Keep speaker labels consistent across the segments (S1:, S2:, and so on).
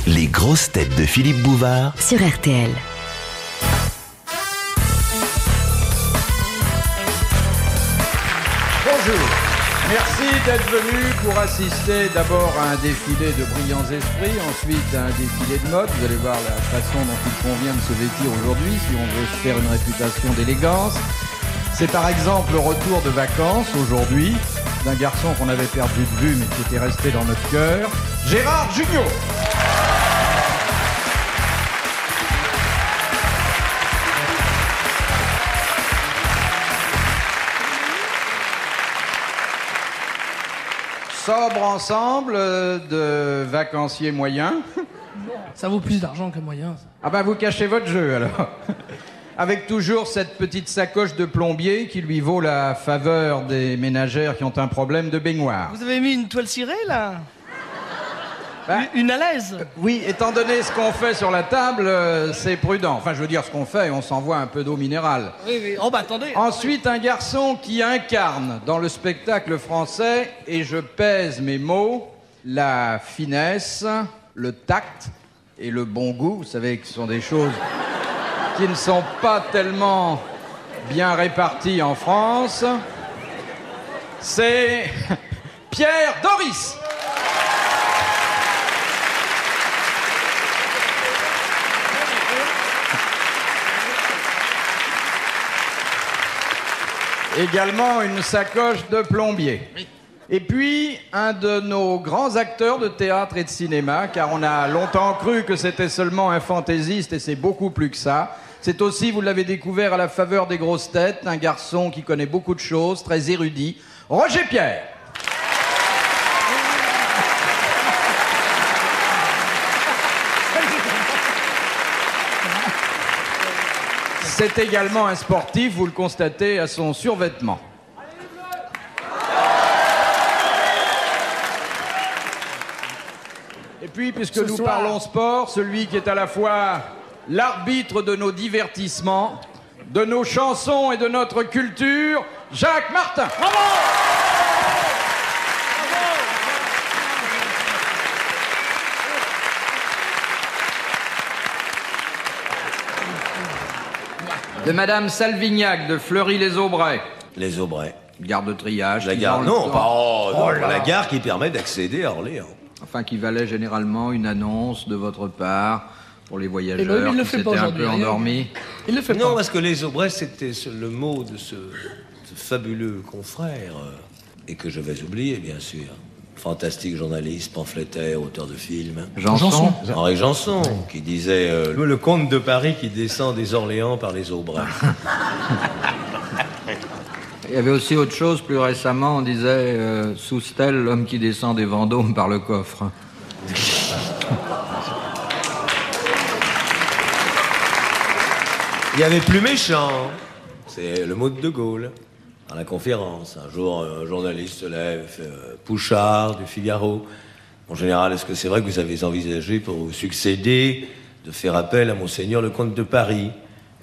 S1: Les grosses têtes de Philippe Bouvard
S2: sur RTL.
S3: Bonjour, merci d'être venu pour assister d'abord à un défilé de brillants esprits, ensuite à un défilé de mode. Vous allez voir la façon dont il convient de se vêtir aujourd'hui si on veut se faire une réputation d'élégance. C'est par exemple le retour de vacances aujourd'hui d'un garçon qu'on avait perdu de vue mais qui était resté dans notre cœur, Gérard Jugnot. Sobre ensemble de vacanciers moyens.
S4: Ça vaut plus d'argent que moyen. Ça.
S3: Ah ben vous cachez votre jeu alors. Avec toujours cette petite sacoche de plombier qui lui vaut la faveur des ménagères qui ont un problème de baignoire.
S4: Vous avez mis une toile cirée là
S3: Ben,
S4: Une à l'aise.
S3: Oui, étant donné ce qu'on fait sur la table, c'est prudent. Enfin, je veux dire ce qu'on fait, on s'envoie un peu d'eau minérale.
S4: Oui, oui. Oh bah attendez.
S3: Ensuite, un garçon qui incarne dans le spectacle français, et je pèse mes mots, la finesse, le tact et le bon goût. Vous savez que ce sont des choses qui ne sont pas tellement bien réparties en France. C'est Pierre Doris. Également une sacoche de plombier. Et puis, un de nos grands acteurs de théâtre et de cinéma, car on a longtemps cru que c'était seulement un fantaisiste, et c'est beaucoup plus que ça. C'est aussi, vous l'avez découvert à la faveur des grosses têtes, un garçon qui connaît beaucoup de choses, très érudit, Roger Pierre. C'est également un sportif, vous le constatez à son survêtement. Et puis, puisque nous parlons sport, celui qui est à la fois l'arbitre de nos divertissements, de nos chansons et de notre culture, Jacques Martin.
S4: Bravo.
S3: De Madame Salvignac de Fleury-les-Aubrais.
S5: Les Aubrais.
S3: Gare de triage.
S5: La
S3: qui
S5: gare,
S3: dans le
S5: non,
S3: temps-
S5: pas la gare qui permet d'accéder à Orléans.
S3: Enfin, qui valait généralement une annonce de votre part pour les
S4: Et ben,
S3: voyageurs
S4: il le
S3: qui
S4: fait pas
S3: s'étaient un
S4: aujourd'hui.
S3: peu endormis.
S4: Il le fait
S5: Non,
S4: pas.
S5: parce que les Aubrais, c'était le mot de ce fabuleux confrère, et que je vais oublier, bien sûr. Fantastique journaliste, pamphlétaire, auteur de films.
S3: Janson.
S5: Henri Janson, qui disait le comte de Paris qui descend des Orléans par les Aubrais.
S3: Il y avait aussi autre chose, plus récemment, on disait sous stèle, l'homme qui descend des Vendômes par le coffre.
S5: Il y avait plus méchant. C'est le mot de De Gaulle. Dans la conférence, un jour, un journaliste se lève, fait Pouchard du Figaro. En général, est-ce que c'est vrai que vous avez envisagé pour vous succéder de faire appel à Monseigneur le comte de Paris?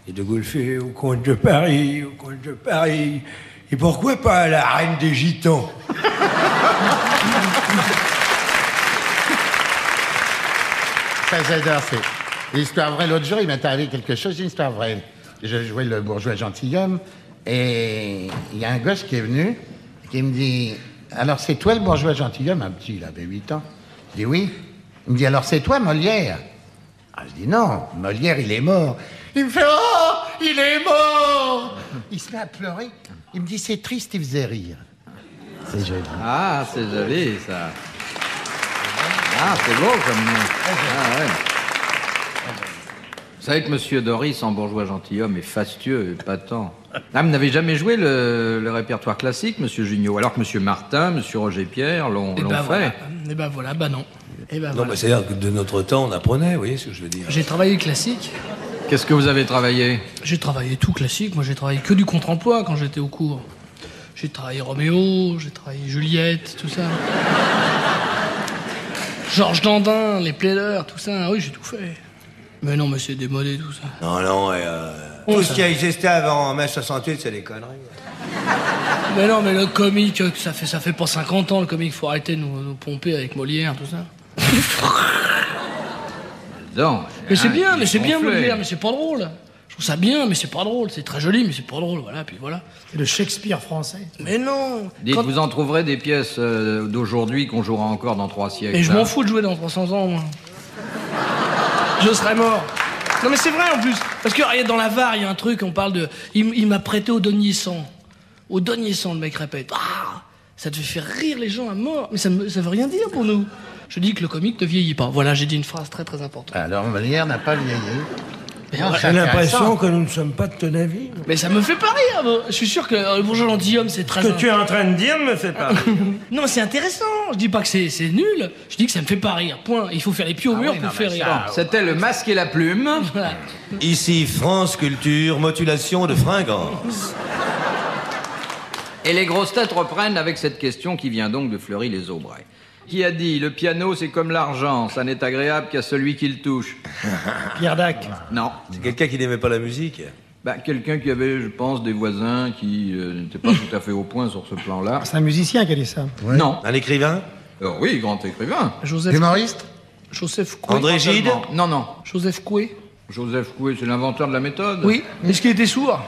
S5: Et De Gaulle fait au comte de Paris, au comte de Paris. Et pourquoi pas à la reine des Gitans?
S6: Ça, j'adore, c'est l'histoire vraie. L'autre jour, il m'est arrivé quelque chose, une histoire vraie. Je jouais le bourgeois gentilhomme, et il y a un gosse qui est venu, qui me dit, alors c'est toi le bourgeois gentilhomme? Un petit, il avait 8 ans. Je dis oui. Il me dit, alors c'est toi Molière? Ah, je dis non, Molière, il est mort. Il me fait, oh, il est mort. Il se met à pleurer. Il me dit, c'est triste, il faisait rire. C'est joli.
S3: Ah, c'est joli, ça. Ah, c'est beau comme nom. Ah, ouais. Vous savez que Monsieur Doris, en bourgeois gentilhomme, est fastueux, épatant. Ah, vous n'avez jamais joué le répertoire classique, Monsieur Jugnot, alors que Monsieur Martin, Monsieur Roger Pierre l'ont fait.
S4: Voilà. Et ben voilà, bah non. Et ben
S5: Non,
S4: voilà.
S5: mais c'est-à-dire que de notre temps, on apprenait, vous voyez ce que je veux dire?
S4: J'ai travaillé classique.
S3: Qu'est-ce que vous avez travaillé?
S4: J'ai travaillé tout classique. Moi, j'ai travaillé que du contre-emploi quand j'étais au cours. J'ai travaillé Roméo, j'ai travaillé Juliette, tout ça. Georges Dandin, les plaideurs, tout ça. Oui, j'ai tout fait. Mais non, mais c'est démodé, tout ça.
S5: Non, non, tout ce qui a existé avant mai 68, c'est des conneries.
S4: Mais non, mais le comique, ça fait pas 50 ans, le comique. Faut arrêter de nous pomper avec Molière, tout ça.
S5: Non.
S4: Mais c'est bien, mais c'est bien,
S5: gonflé.
S4: Molière, mais c'est pas drôle. Je trouve ça bien, mais c'est pas drôle. C'est très joli, mais c'est pas drôle. Voilà, puis voilà.
S2: C'est le Shakespeare français.
S4: Mais non.
S5: Dites,
S4: Quand-
S5: vous en trouverez des pièces d'aujourd'hui qu'on jouera encore dans 3 siècles.
S4: Et je
S5: hein.
S4: m'en fous de jouer dans 300 ans, moi. Je serais mort. Non, mais c'est vrai, en plus. Parce que, regarde, dans la VAR, il y a un truc, on parle de... Il m'a prêté au denier 100. Au denier 100, le mec répète. Ah, ça devait faire rire les gens à mort. Mais ça veut rien dire pour nous. Je dis que le comique ne vieillit pas. Voilà, j'ai dit une phrase très, très importante.
S6: Alors, Molière n'a pas vieilli. Non, c'est
S7: J'ai l'impression
S6: intéressant.
S7: que nous ne sommes pas de ton avis.
S4: Mais ça me fait pas rire. Moi. Je suis sûr que le bourgeois gentilhomme, c'est très...
S7: Ce que tu es en train de dire ne me fait pas rire.
S4: Non, mais c'est intéressant. Je dis pas que c'est nul. Je dis que ça me fait pas rire. Point. Il faut faire les pieds au mur
S6: oui,
S4: pour
S6: non,
S4: faire
S6: mais
S4: rire.
S6: ça-
S5: C'était le masque et la plume.
S4: Voilà.
S5: Ici, France Culture, modulation de fringance. Et les grosses têtes reprennent avec cette question qui vient donc de Fleury-les-Aubrais. Qui a dit, le piano c'est comme l'argent, ça n'est agréable qu'à celui qui le touche.
S2: Pierre Dac.
S5: Non.
S8: C'est quelqu'un qui n'aimait pas la musique.
S5: Bah, quelqu'un qui avait, je pense, des voisins qui n'étaient pas tout à fait au point sur ce plan-là.
S2: C'est un musicien qui a dit ça.
S5: Non.
S8: Un écrivain?
S5: Oui, grand écrivain.
S6: Humoriste?
S4: Joseph Coué.
S8: André Gide?
S5: Non, non.
S4: Joseph Coué.
S5: Joseph Coué, c'est l'inventeur de la méthode.
S4: Oui. Est-ce qu'il était sourd?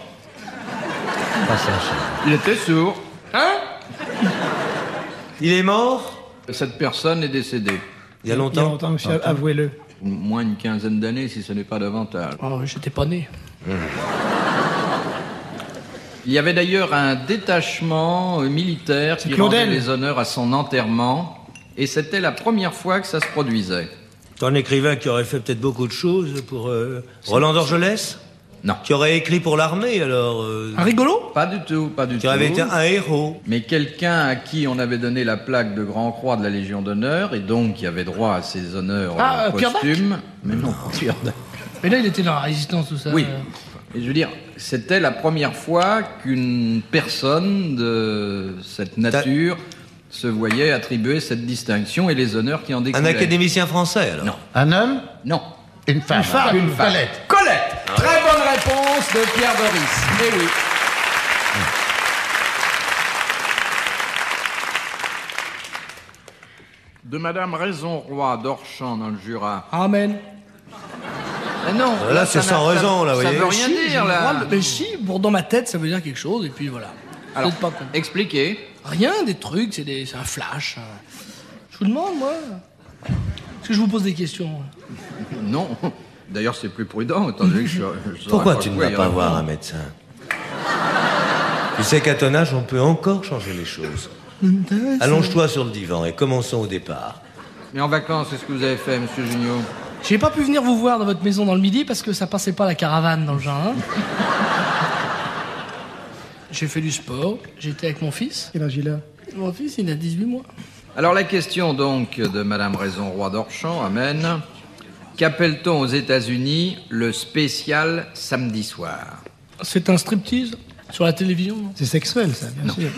S5: Il était sourd.
S4: Hein?
S8: Il est mort?
S5: Cette personne est décédée.
S8: Il y a
S2: Il y a
S8: longtemps?
S2: longtemps, monsieur, avouez-le.
S5: Moins une quinzaine d'années, si ce n'est pas davantage.
S4: Oh, j'étais pas né.
S5: Il y avait d'ailleurs un détachement militaire qui rendait
S2: Claudel.
S5: les honneurs à son enterrement. Et c'était la première fois que ça se produisait.
S8: C'est un écrivain qui aurait fait peut-être beaucoup de choses pour... Roland d'Orgelès?
S5: Non.
S8: Qui aurait écrit pour l'armée, alors...
S4: Un rigolo?
S5: Pas du tout, pas du
S8: Qui
S5: tout.
S8: aurait été un héros.
S5: Mais quelqu'un à qui on avait donné la plaque de Grand Croix de la Légion d'honneur et donc qui avait droit à ses honneurs
S4: Pierre Dac.
S5: posthumes. Mais non, Pierre Dac.
S4: Mais là, il était dans la résistance, tout ça.
S5: Oui. Et je veux dire, c'était la première fois qu'une personne de cette nature se voyait attribuer cette distinction et les honneurs qui en
S8: Un
S5: découlaient.
S8: académicien français, alors?
S5: Non.
S6: Un homme?
S5: Non.
S6: Une femme?
S5: Une femme.
S6: Colette.
S5: Colette. Très bonne réponse de Pierre Doris. Eh oui. De Madame Raison-Roy d'Orchamps dans le Jura.
S4: Amen.
S5: Ah non.
S8: Là, c'est
S5: ça
S8: sans
S5: n'a-
S8: raison, là, vous
S5: Ça
S8: voyez.
S5: veut rien
S4: Si, j'ai
S5: dire,
S4: le
S5: là.
S4: droit de- Mais si, pour dans ma tête, ça veut dire quelque chose, et puis voilà.
S5: Alors,
S4: Peut-être pas con.
S5: expliquez.
S4: Rien, des trucs, c'est un flash. Je vous demande, moi. Est-ce que je vous pose des questions?
S5: Non. D'ailleurs, c'est plus prudent, étant donné que je saurais
S8: Pourquoi
S5: pas
S8: tu ne
S5: quoi
S8: vas
S5: y
S8: pas
S5: répondre.
S8: voir un médecin? Tu sais qu'à ton âge, on peut encore changer les choses. Allonge-toi sur le divan et commençons au départ.
S5: Mais en vacances, qu'est-ce que vous avez fait, monsieur Junio?
S4: J'ai pas pu venir vous voir dans votre maison dans le midi parce que ça passait pas la caravane dans le jardin. J'ai fait du sport, j'étais avec mon fils.
S2: Quel âge il a?
S4: Mon fils, il a 18 mois.
S5: Alors, la question, donc, de Madame Raison-Roy d'Orchamps amène... Qu'appelle-t-on aux États-Unis le spécial samedi soir?
S4: C'est un striptease sur la télévision, non?
S2: C'est sexuel, ça, bien sûr.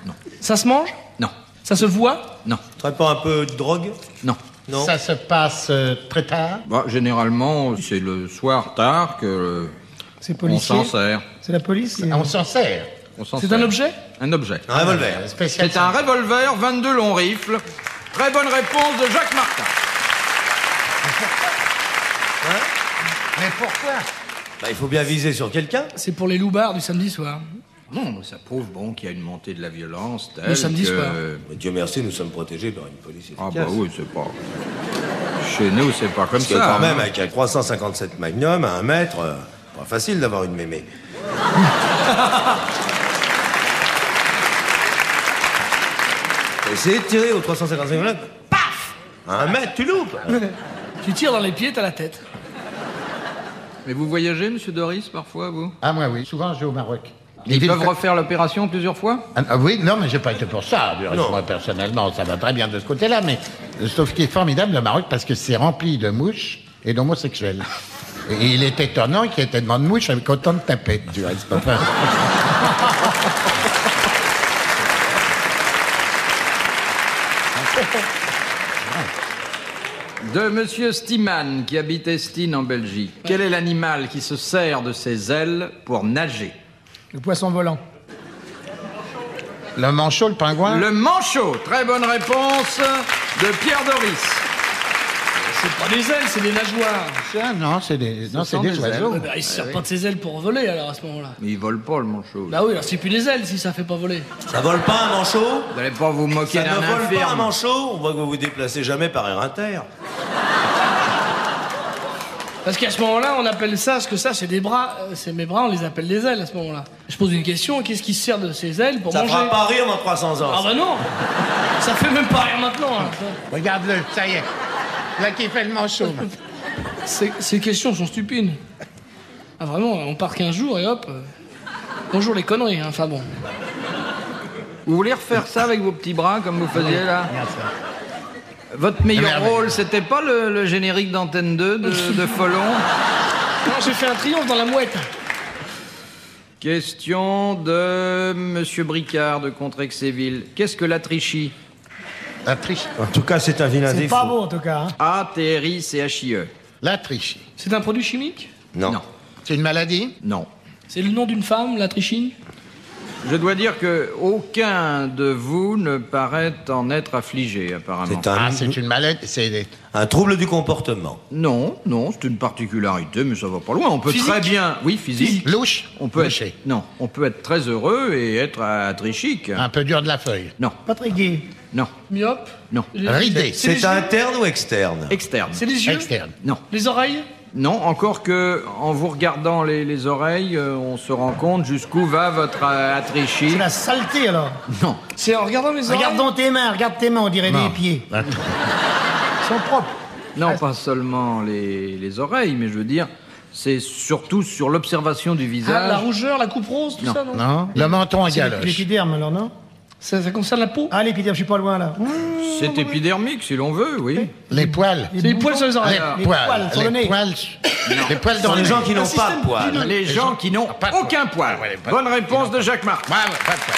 S5: Non,
S4: Ça se mange?
S5: non,
S4: Ça se voit?
S5: non,
S8: Tu ferais pas un peu de drogue?
S5: non.
S8: Non?
S6: Ça se passe très tard?
S5: Bah, généralement, c'est le soir tard que
S2: C'est
S5: on
S2: policier.
S5: s'en sert.
S2: C'est la police.
S6: On s'en sert.
S5: On s'en
S4: C'est
S5: sert.
S4: un objet?
S5: Un objet.
S8: Un revolver.
S6: Spécial.
S5: C'est un revolver, 22 longs rifles. Très bonne réponse de Jacques Martin.
S6: Mais pourquoi?
S8: Bah, il faut bien viser sur quelqu'un.
S4: C'est pour les loupards du samedi soir.
S5: Non, mais ça prouve bon qu'il y a une montée de la violence telle
S4: Le samedi
S5: que...
S4: soir.
S8: Mais Dieu merci, nous sommes protégés par une police efficace.
S5: Ah bah oui, c'est pas... Chez nous, c'est pas comme
S8: Parce que
S5: ça.
S8: quand même,
S5: hein.
S8: avec un 357 Magnum à 1 mètre, pas facile d'avoir une mémé. Essayez de tirer au 355 Magnum, paf! À 1 mètre, tu loupes.
S4: Tu tires dans les pieds, t'as la tête.
S5: Mais vous voyagez, monsieur Doris, parfois, vous?
S6: Ah, moi, oui. Souvent, je vais au Maroc.
S5: Ils peuvent refaire l'opération plusieurs fois?
S6: Oui, non, mais j'ai pas été pour ça.
S8: Non.
S6: Moi, personnellement, ça va très bien de ce côté-là, mais sauf qu'il est formidable, le Maroc, parce que c'est rempli de mouches et d'homosexuels. Et il est étonnant qu'il y ait tellement de mouches avec autant de tapettes, du reste. Enfin,
S5: De monsieur Stiman, qui habite Estine en Belgique. Quel est l'animal qui se sert de ses ailes pour nager?
S2: Le poisson volant.
S6: le manchot, le pingouin.
S5: Le manchot. Très bonne réponse de Pierre Doris.
S4: C'est Pas des ailes, c'est des nageoires.
S6: Ça, non, c'est des
S9: sont des
S6: oiseaux.
S4: Ouais, bah, il se sert pas de ses ailes pour voler, alors, à ce moment-là.
S9: Mais il vole pas, le manchot.
S4: Bah oui, alors c'est plus des ailes si ça fait pas voler.
S8: Ça vole pas un manchot?
S9: Vous allez pas vous moquer
S8: Ça
S9: d'un
S8: ne vole pas un
S9: infirme.
S8: manchot? On voit que vous vous déplacez jamais par air inter.
S4: Parce qu'à ce moment-là, on appelle ça, ce que ça, c'est des bras. C'est mes bras, on les appelle des ailes à ce moment-là. Je pose une question, qu'est-ce qui se sert de ces ailes pour
S8: Ça
S4: manger?
S8: fera pas rire dans 300 ans.
S4: Ah bah non. Ça fait même pas rire maintenant. Hein, ça.
S6: Regarde-le, ça y est. Là qui fait le manchot.
S4: Ces questions sont stupides. Ah vraiment, on part 15 jours et hop. Bonjour les conneries, hein, enfin bon.
S9: Vous voulez refaire ça avec vos petits bras, comme vous faisiez là? Votre meilleur
S6: Merveilleux.
S9: rôle, c'était pas le générique d'Antenne 2 de Follon?
S4: Non, j'ai fait un triomphe dans la mouette.
S9: Question de Monsieur Bricard de Contrexéville. Qu'est-ce que la trichie?
S6: La triche.
S8: En tout cas, c'est un vilain
S2: C'est
S8: défaut.
S2: pas beau, en tout cas. Hein.
S9: A-T-R-I-C-H-I-E.
S6: La triche.
S4: C'est un produit chimique?
S8: Non.
S9: Non.
S6: C'est une maladie?
S9: Non.
S4: C'est le nom d'une femme, la trichine?
S9: Je dois dire que aucun de vous ne paraît en être affligé, apparemment.
S8: C'est
S6: Ah, c'est une maladie. C'est
S8: un trouble du comportement.
S9: Non, c'est une particularité, mais ça va pas loin. On peut
S4: Physique?
S9: très bien... Oui, physique.
S6: louche.
S9: On peut
S6: Louché.
S9: être... Non, on peut être très heureux et être atrichique.
S6: Un peu dur de la feuille.
S9: Non,
S2: Pas très gai.
S9: non,
S4: Myope?
S9: non.
S6: Ridé.
S4: C'est les
S8: C'est
S4: yeux?
S8: interne ou externe?
S9: Externe.
S4: C'est les yeux?
S6: Externe.
S9: Non.
S4: Les oreilles?
S9: Non, encore que en vous regardant les oreilles, on se rend compte jusqu'où va votre atrichie.
S2: C'est la saleté, alors.
S9: Non.
S4: C'est en regardant mes oreilles?
S2: Regarde dans tes mains, regarde tes mains, on dirait
S6: Non.
S2: des pieds.
S6: Attends.
S2: Ils sont propres.
S9: Non, pas seulement les oreilles, mais je veux dire, c'est surtout sur l'observation du
S4: Ah, la
S9: visage.
S4: rougeur, la coupe rose, tout
S9: Non.
S4: ça, non?
S6: Non. Le menton à
S2: C'est
S6: galoche.
S2: l'épiderme, alors, non?
S4: Ça concerne la peau?
S2: Ah, l'épiderme, je suis pas loin, là.
S9: C'est épidermique, si l'on veut, oui.
S6: Les poils.
S4: C'est les poils sur les oreilles.
S6: Les
S2: Les poils sur le nez.
S6: Les poils
S8: Ce
S6: dans
S8: sont
S6: le
S8: les
S6: nez.
S8: gens qui n'ont pas
S2: système
S8: de poils.
S9: Les gens qui n'ont
S6: pas de
S9: aucun
S6: poils.
S9: poil.
S6: Ouais, pas de
S9: Bonne
S6: poils.
S9: réponse de Jacques Marc.
S6: Ouais, pas de poils.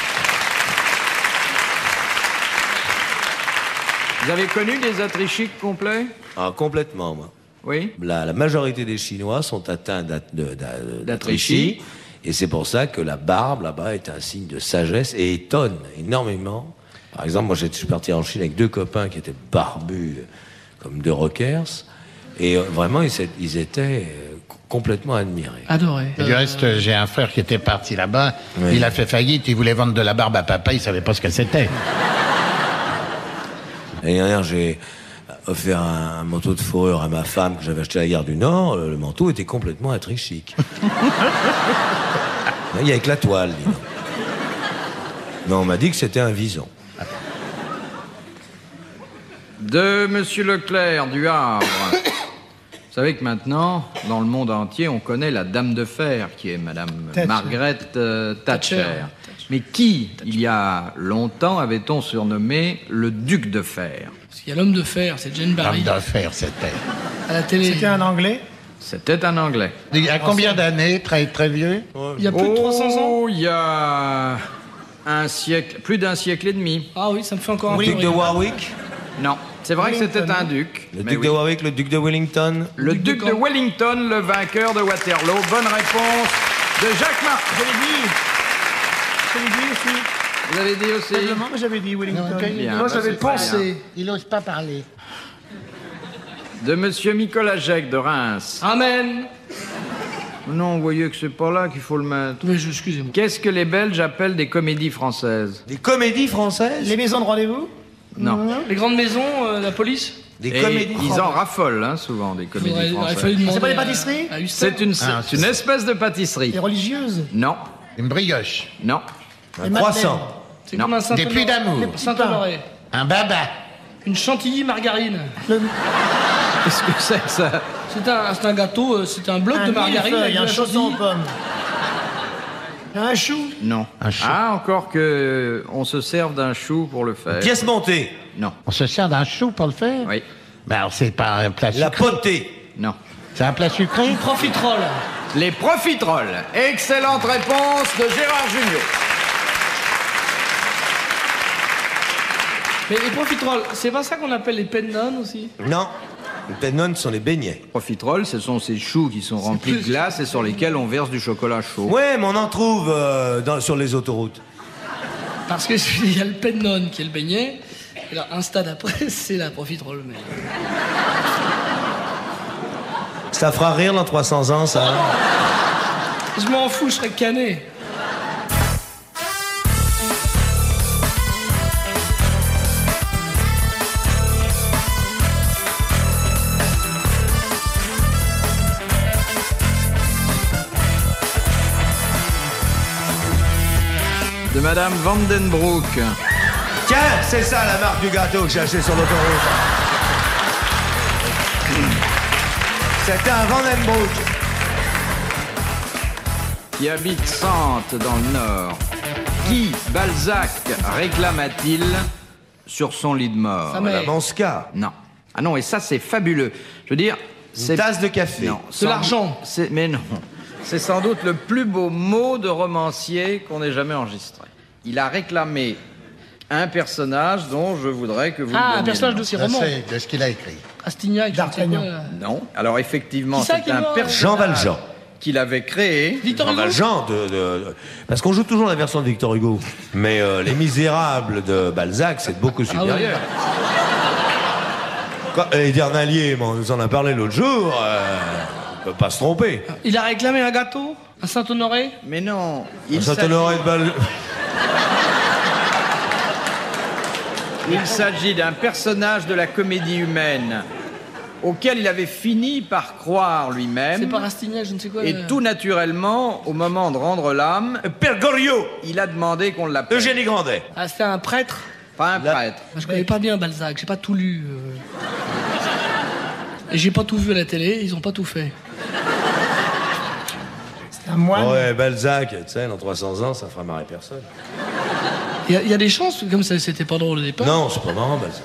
S9: Vous avez connu des atrichiques complets?
S8: Ah, complètement, moi.
S9: Oui.
S8: La majorité des Chinois sont atteints
S9: D'atrichie.
S8: d'atrichie. Et c'est pour ça que la barbe, là-bas, est un signe de sagesse et étonne énormément. Par exemple, moi, je suis parti en Chine avec deux copains qui étaient barbus, comme deux rockers. Et vraiment, ils étaient complètement admirés.
S4: Adoré.
S6: Et du reste, j'ai un frère qui était parti là-bas.
S8: Oui.
S6: Il a fait faillite. Il voulait vendre de la barbe à papa. Il savait pas ce que c'était.
S8: L'année dernière, j'ai offert un manteau de fourrure à ma femme que j'avais acheté à la gare du Nord. Le manteau était complètement atrichique. Il y avait que la toile, dis donc. Mais on m'a dit que c'était un vison.
S9: De Monsieur Leclerc du Havre. Vous savez que maintenant, dans le monde entier, on connaît la Dame de Fer, qui est Madame
S2: Thatcher.
S9: Margaret Thatcher.
S4: Thatcher.
S9: Mais qui, il y a longtemps, avait-on surnommé le Duc de Fer?
S4: Parce qu'il y a l'homme de fer, c'est Jane Barry,
S6: Homme d'affaires, c'était.
S4: à la télé.
S2: C'était un Anglais.
S9: C'était un Anglais.
S6: Il y a combien d'années? Très, très vieux?
S4: Il y a plus de 300 ans?
S9: Oh, il y a un siècle, plus d'un siècle et demi.
S4: Ah oui, ça me fait encore un
S8: Le
S4: peu
S8: duc de
S4: rire.
S8: Warwick,
S9: Non, c'est vrai que c'était un duc.
S8: le
S9: mais
S8: duc
S9: oui.
S8: de Warwick, le duc de Wellington.
S9: Le duc de Wellington, le vainqueur de Waterloo. Bonne réponse de Jacques Marc.
S2: Je l'ai dit. Je l'ai dit aussi.
S9: Vous avez dit aussi?
S2: Simplement, mais j'avais dit Wellington.
S6: Ok.
S9: Bien,
S4: Moi,
S9: bah,
S4: j'avais
S9: c'est très
S4: pensé.
S6: Il n'ose pas parler.
S9: De Monsieur Nicolas Jacques de Reims.
S4: Amen.
S9: Non, vous voyez que c'est pas là qu'il faut le mettre.
S4: Mais excusez-moi.
S9: Qu'est-ce que les Belges appellent des comédies françaises?
S8: Des comédies françaises.
S2: Les maisons de rendez-vous.
S9: Non.
S4: Les grandes maisons, la police?
S8: Des
S9: Et
S8: comédies
S9: ils en
S8: françaises.
S9: raffolent, hein, souvent, des comédies
S4: Il aurait fallu
S9: françaises.
S4: demander
S2: C'est pas les
S4: à-
S2: pâtisseries
S4: à Huston.
S9: C'est une espèce de pâtisserie.
S2: Les religieuses.
S9: Non,
S6: Une brioche.
S9: non.
S8: Un croissant.
S4: C'est
S9: Non.
S4: comme un Saint
S6: Des pluies d'amour.
S4: Saint-Honoré.
S6: Un baba.
S4: Une chantilly margarine.
S9: Qu'est-ce que c'est que ça?
S4: C'est un gâteau, c'est un bloc de margarine avec
S2: Il y a
S4: de
S2: un
S4: la
S2: chausson aux
S4: chantilly.
S2: pommes. Il y a un chou.
S9: Non.
S6: Un chou.
S9: Ah, encore que on se serve d'un chou pour le faire.
S8: Pièce montée.
S9: Non.
S6: On se sert d'un chou pour le faire?
S9: Oui.
S6: Ben alors, c'est pas un plat
S8: La
S6: sucré.
S8: potée.
S9: Non.
S6: C'est un plat sucré?
S4: Profiterole.
S9: Les profiteroles. Excellente réponse de Gérard Junior.
S4: Mais les profiteroles, c'est pas ça qu'on appelle les pennon aussi?
S8: Non. Les pennon sont les beignets.
S9: Profiteroles, ce sont ces choux qui sont remplis de
S4: plus-
S9: glace et sur lesquels on verse du chocolat chaud.
S8: Ouais, mais on en trouve sur les autoroutes.
S4: Parce que il y a le pennon qui est le beignet, et là, un stade après, c'est la profiterole. Mais...
S8: Ça fera rire dans 300 ans, ça.
S4: Je m'en fous, je serais cané.
S9: De Madame Vandenbroek.
S8: Tiens, c'est ça la marque du gâteau que j'ai acheté sur l'autoroute. C'était un Vandenbroek.
S9: Qui habite Sante dans le Nord. Qui Balzac réclama-t-il sur son lit de mort?
S4: Sa mère.
S8: La Manska.
S9: Non. Ah non, et ça c'est fabuleux. Je veux dire, c'est...
S8: Une tasse de café.
S9: Non,
S4: De l'argent.
S9: Mais non. C'est sans doute le plus beau mot de romancier qu'on ait jamais enregistré. Il a réclamé un personnage dont je voudrais que vous...
S4: Ah,
S9: me
S4: un
S9: donniez
S4: personnage
S9: le
S4: de
S9: nom.
S4: ses
S6: Je
S4: romans.
S6: sais de ce qu'il a écrit.
S4: Rastignac,
S2: D'Artagnan.
S4: je sais pas.
S9: Non. Alors effectivement,
S4: Qui ça
S9: c'est
S4: qui est
S9: un
S4: mort,
S9: personnage
S8: Jean Valjean.
S9: qu'il avait créé.
S4: Victor Hugo.
S8: Valjean parce qu'on joue toujours la version de Victor Hugo. Mais Les Misérables de Balzac, c'est beaucoup supérieur. Les Derniers, on nous en a parlé l'autre jour. On peut pas se tromper.
S4: Il a réclamé un gâteau? Un Saint-Honoré?
S9: Mais non. Il
S8: Saint-Honoré de Balzac.
S9: s'agit d'un personnage de la comédie humaine auquel il avait fini par croire lui-même.
S4: C'est pas Rastignac, je ne sais quoi.
S9: Et tout naturellement, au moment de rendre l'âme,
S8: Père Goriot.
S9: il a demandé qu'on l'appelle.
S8: Eugénie Grandet.
S4: Ah, c'était un prêtre?
S9: Pas un prêtre.
S4: Moi, je connais pas bien Balzac, j'ai pas tout lu. Et j'ai pas tout vu à la télé, ils ont pas tout fait.
S2: C'est un moine.
S8: Ouais, Balzac, tu sais, dans 300 ans, ça fera marrer personne.
S4: Il y a des chances, comme ça, c'était pas drôle au départ.
S8: Non, c'est pas marrant, Balzac.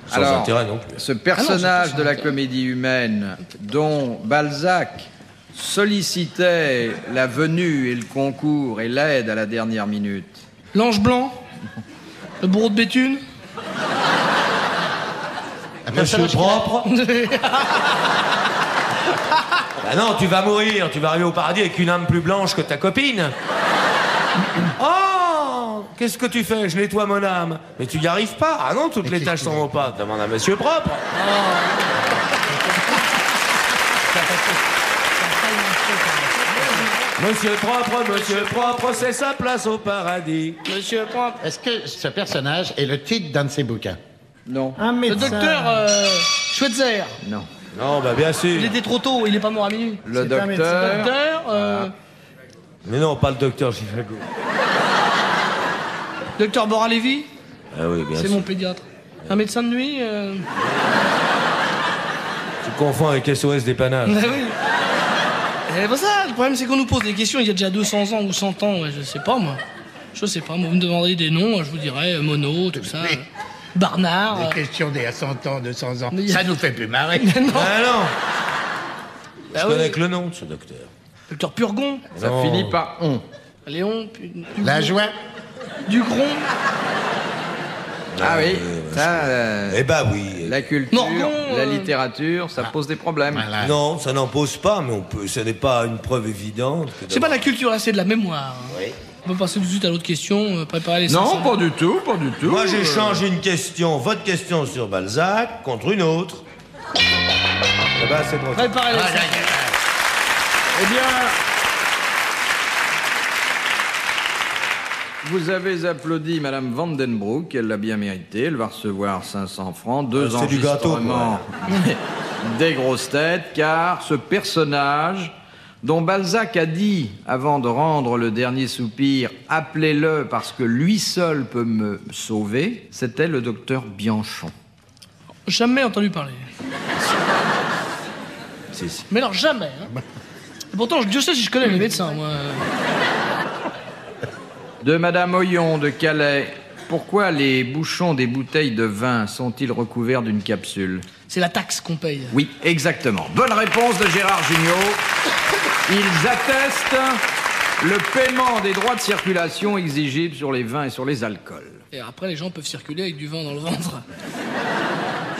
S8: Sans
S9: Alors,
S8: intérêt non plus.
S9: ce personnage
S4: Ah non,
S9: de la
S4: intérêt.
S9: comédie humaine dont Balzac sollicitait la venue et le concours et l'aide à la dernière minute.
S4: L'ange blanc? Le bourreau de Béthune?
S8: Monsieur propre. Bah non, tu vas mourir, tu vas arriver au paradis avec une âme plus blanche que ta copine. Oh, qu'est-ce que tu fais? Je nettoie mon âme. Mais tu y arrives pas. Ah non, toutes les tâches s'en vont pas. Demande à monsieur propre. Monsieur propre, c'est sa place au paradis.
S4: Monsieur propre.
S6: Est-ce que ce personnage est le titre d'un de ses bouquins?
S9: Non.
S2: Un
S4: Le
S2: médecin.
S4: docteur Schweitzer.
S9: Non.
S8: Non, bah bien sûr.
S4: Il était trop tôt, il est pas mort à minuit.
S9: Le
S2: C'est un médecin.
S9: docteur.
S4: Docteur,
S8: Mais non, pas le docteur Chicago.
S4: docteur Bora-Lévy.
S8: Ah oui, bien
S4: C'est
S8: sûr.
S4: mon pédiatre. Un médecin de nuit.
S8: Tu confonds avec SOS dépannage.
S4: Ah oui. Et pas ça, le problème c'est qu'on nous pose des questions il y a déjà 200 ans ou 100 ans, ouais, je sais pas moi. Je sais pas, moi vous me demanderiez des noms, je vous dirais Monod, tout ça.
S6: Oui.
S4: Barnard.
S6: Des questions d'il y a 100 ans, 200 ans.
S4: Mais il y a-
S6: Ça nous fait plus marrer.
S4: Non.
S8: Ah non.
S4: Bah
S8: Je
S4: oui.
S8: connais que le nom de ce docteur.
S4: Docteur Purgon.
S9: Ça
S8: Non.
S9: finit par on.
S4: Léon.
S6: La joie.
S4: Ducron.
S9: Ah oui,
S8: ouais,
S9: ça,
S8: Eh bah oui.
S9: la culture,
S4: Morgon,
S9: la littérature, ça pose des problèmes.
S6: Voilà.
S8: Non, ça n'en pose pas, mais on peut. Ce n'est pas une preuve évidente. Que
S4: C'est pas de la culture, là, c'est de la mémoire.
S8: Oui.
S4: On peut passer tout de suite à l'autre question, préparer les
S9: Non,
S4: 500.
S9: pas du tout, pas du tout.
S8: Moi, j'échange une question, votre question sur Balzac, contre une autre. Eh ben, c'est trop.
S4: Préparer les 500.
S9: Eh bien, vous avez applaudi Madame Vandenbroek, elle l'a bien mérité, elle va recevoir 500 francs, 2
S8: c'est du gâteau,
S9: enregistrements des grosses têtes, car ce personnage dont Balzac a dit, avant de rendre le dernier soupir, appelez-le parce que lui seul peut me sauver, c'était le docteur Bianchon.
S4: Jamais entendu parler.
S8: Si, si.
S4: Mais alors, jamais. Hein. Et pourtant, Dieu sait si je connais les médecins, moi.
S9: De Madame Oyon de Calais, pourquoi les bouchons des bouteilles de vin sont-ils recouverts d'une capsule?
S4: C'est la taxe qu'on paye.
S9: Oui, exactement. Bonne réponse de Gérard Jugnot. Ils attestent le paiement des droits de circulation exigibles sur les vins et sur les alcools.
S4: Et après, les gens peuvent circuler avec du vin dans le ventre.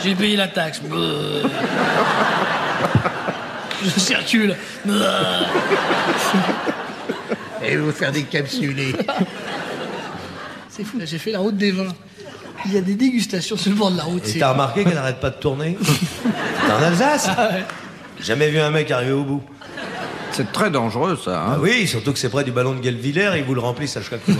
S4: J'ai payé la taxe. Je circule.
S6: Et vous faire des capsulés.
S4: C'est fou, là, j'ai fait la route des vins. Il y a des dégustations sur le bord de la route.
S8: Et t'as remarqué qu'elle n'arrête pas de tourner? C'est en Alsace?
S4: Ah ouais.
S5: Jamais vu un mec arriver au bout.
S9: C'est très dangereux, ça. Hein.
S5: Ah oui, surtout que c'est près du ballon de Guebwiller et ils vous le remplissent à chaque fois.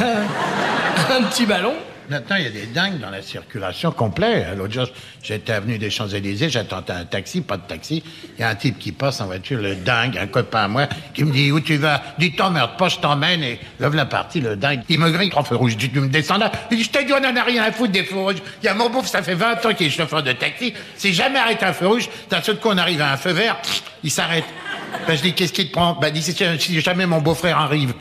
S4: Un petit ballon.
S6: Maintenant, il y a des dingues dans la circulation complète. L'autre jour, j'étais avenue des Champs-Élysées, j'attendais un taxi, pas de taxi. Il y a un type qui passe en voiture, le dingue, un copain à moi, qui me dit, où tu vas? Dis, t'emmerdes pas, je t'emmène, et là, la partie, le dingue. Il me grille 3 feux rouges. Je dis, tu me descends là? Il dit, je te dis, on en a rien à foutre des feux rouges. Il y a mon bouffe, ça fait 20 ans qu'il est chauffeur de taxi. C'est jamais arrêté un feu rouge. D'un seul coup, on arrive à un feu vert, il s'arrête. Ben, je dis, qu'est-ce qui te prend? Ben, il dit, si jamais mon beau-frère arrive.